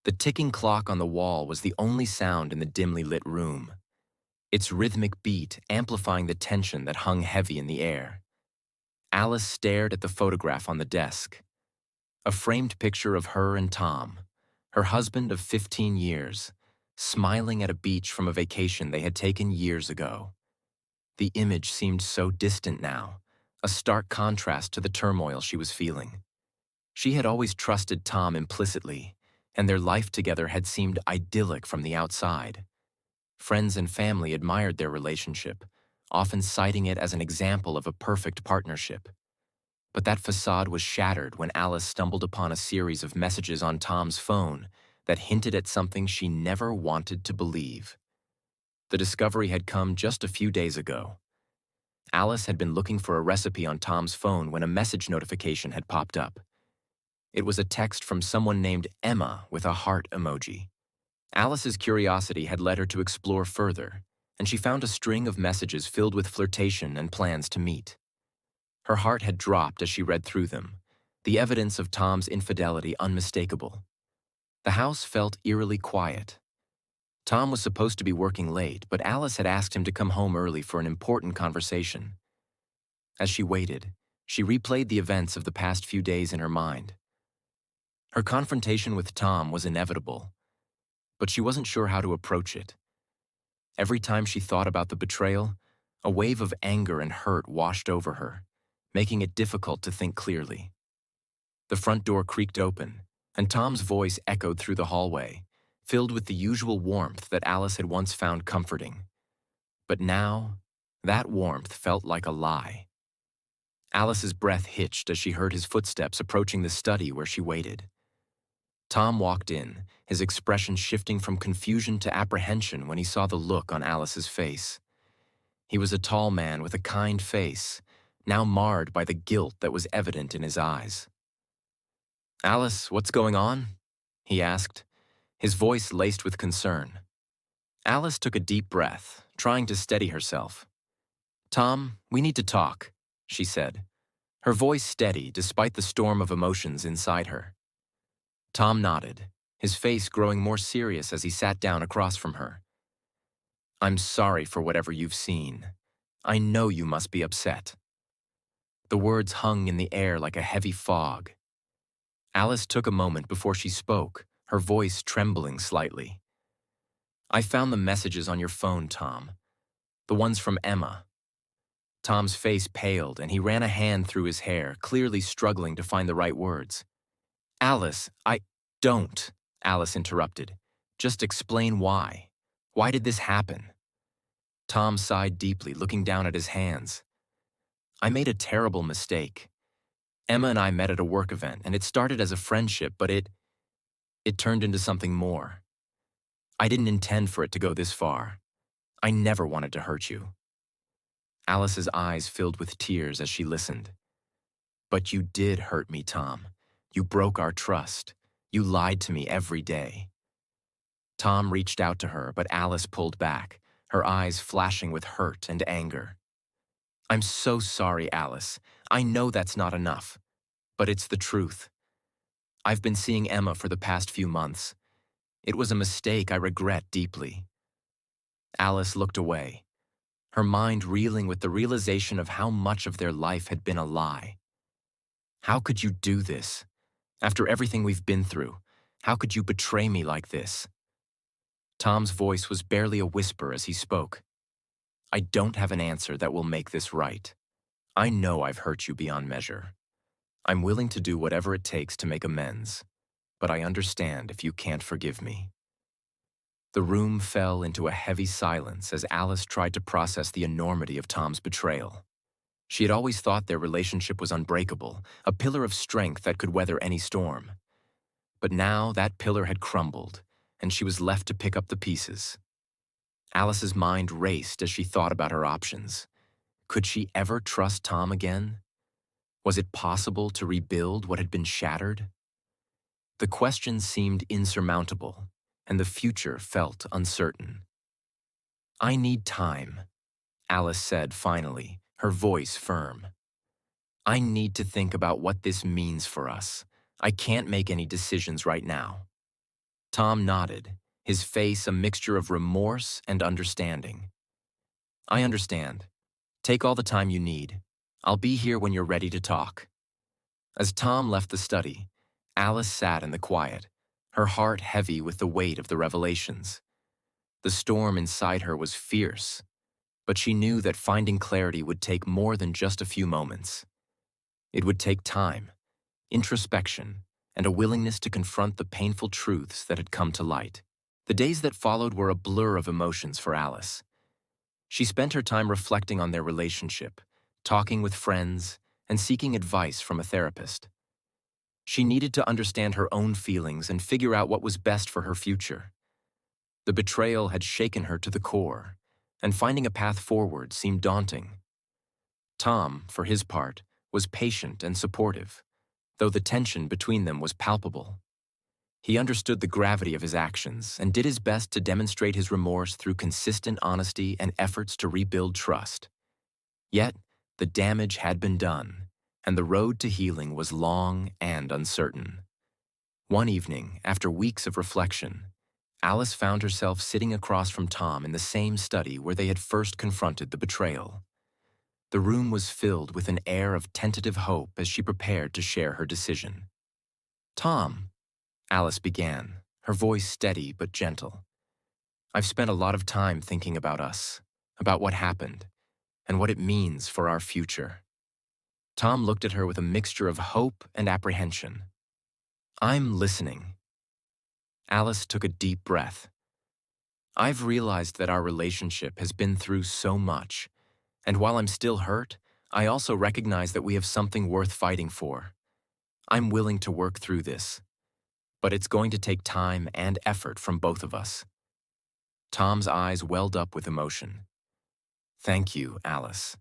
The ticking clock on the wall was the only sound in the dimly lit room, its rhythmic beat amplifying the tension that hung heavy in the air. Alice stared at the photograph on the desk, a framed picture of her and Tom, her husband of 15 years, smiling at a beach from a vacation they had taken years ago. The image seemed so distant now, a stark contrast to the turmoil she was feeling. She had always trusted Tom implicitly, and their life together had seemed idyllic from the outside. Friends and family admired their relationship, often citing it as an example of a perfect partnership. But that facade was shattered when Alice stumbled upon a series of messages on Tom's phone that hinted at something she never wanted to believe. The discovery had come just a few days ago. Alice had been looking for a recipe on Tom's phone when a message notification had popped up. It was a text from someone named Emma with a heart emoji. Alice's curiosity had led her to explore further, and she found a string of messages filled with flirtation and plans to meet. Her heart had dropped as she read through them, the evidence of Tom's infidelity unmistakable. The house felt eerily quiet. Tom was supposed to be working late, but Alice had asked him to come home early for an important conversation. As she waited, she replayed the events of the past few days in her mind. Her confrontation with Tom was inevitable, but she wasn't sure how to approach it. Every time she thought about the betrayal, a wave of anger and hurt washed over her, making it difficult to think clearly. The front door creaked open, and Tom's voice echoed through the hallway, filled with the usual warmth that Alice had once found comforting. But now, that warmth felt like a lie. Alice's breath hitched as she heard his footsteps approaching the study where she waited. Tom walked in, his expression shifting from confusion to apprehension when he saw the look on Alice's face. He was a tall man with a kind face, now marred by the guilt that was evident in his eyes. "Alice, what's going on?" he asked, his voice laced with concern. Alice took a deep breath, trying to steady herself. "Tom, we need to talk," she said, her voice steady despite the storm of emotions inside her. Tom nodded, his face growing more serious as he sat down across from her. "I'm sorry for whatever you've seen. I know you must be upset." The words hung in the air like a heavy fog. Alice took a moment before she spoke, her voice trembling slightly. "I found the messages on your phone, Tom. The ones from Emma." Tom's face paled and he ran a hand through his hair, clearly struggling to find the right words. "Alice, Don't," Alice interrupted. "Just explain why. Why did this happen?" Tom sighed deeply, looking down at his hands. "I made a terrible mistake. Emma and I met at a work event, and it started as a friendship, but it turned into something more. I didn't intend for it to go this far. I never wanted to hurt you." Alice's eyes filled with tears as she listened. "But you did hurt me, Tom. You broke our trust. You lied to me every day." Tom reached out to her, but Alice pulled back, her eyes flashing with hurt and anger. "I'm so sorry, Alice. I know that's not enough, but it's the truth. I've been seeing Emma for the past few months. It was a mistake I regret deeply." Alice looked away, her mind reeling with the realization of how much of their life had been a lie. "How could you do this? After everything we've been through, how could you betray me like this?" Tom's voice was barely a whisper as he spoke. "I don't have an answer that will make this right. I know I've hurt you beyond measure. I'm willing to do whatever it takes to make amends, but I understand if you can't forgive me." The room fell into a heavy silence as Alice tried to process the enormity of Tom's betrayal. She had always thought their relationship was unbreakable, a pillar of strength that could weather any storm. But now that pillar had crumbled, and she was left to pick up the pieces. Alice's mind raced as she thought about her options. Could she ever trust Tom again? Was it possible to rebuild what had been shattered? The questions seemed insurmountable, and the future felt uncertain. "I need time," Alice said finally, her voice firm. "I need to think about what this means for us. I can't make any decisions right now." Tom nodded, his face a mixture of remorse and understanding. I understand. Take all the time you need. I'll be here when you're ready to talk. As Tom left the study, Alice sat in the quiet, her heart heavy with the weight of the revelations. The storm inside her was fierce, but she knew that finding clarity would take more than just a few moments. It would take time, introspection, and a willingness to confront the painful truths that had come to light. The days that followed were a blur of emotions for Alice. She spent her time reflecting on their relationship, talking with friends, and seeking advice from a therapist. She needed to understand her own feelings and figure out what was best for her future. The betrayal had shaken her to the core, and finding a path forward seemed daunting. Tom, for his part, was patient and supportive, though the tension between them was palpable. He understood the gravity of his actions and did his best to demonstrate his remorse through consistent honesty and efforts to rebuild trust. Yet, the damage had been done, and the road to healing was long and uncertain. One evening, after weeks of reflection, Alice found herself sitting across from Tom in the same study where they had first confronted the betrayal. The room was filled with an air of tentative hope as she prepared to share her decision. "Tom," Alice began, her voice steady but gentle, "I've spent a lot of time thinking about us, about what happened, and what it means for our future." Tom looked at her with a mixture of hope and apprehension. "I'm listening." Alice took a deep breath. "I've realized that our relationship has been through so much, and while I'm still hurt, I also recognize that we have something worth fighting for. I'm willing to work through this, but it's going to take time and effort from both of us." Tom's eyes welled up with emotion. "Thank you, Alice.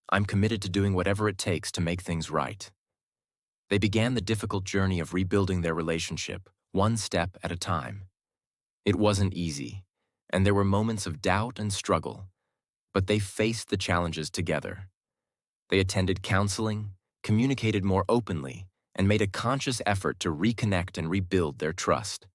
I'm committed to doing whatever it takes to make things right." They began the difficult journey of rebuilding their relationship, one step at a time. It wasn't easy, and there were moments of doubt and struggle, but they faced the challenges together. They attended counseling, communicated more openly, and made a conscious effort to reconnect and rebuild their trust.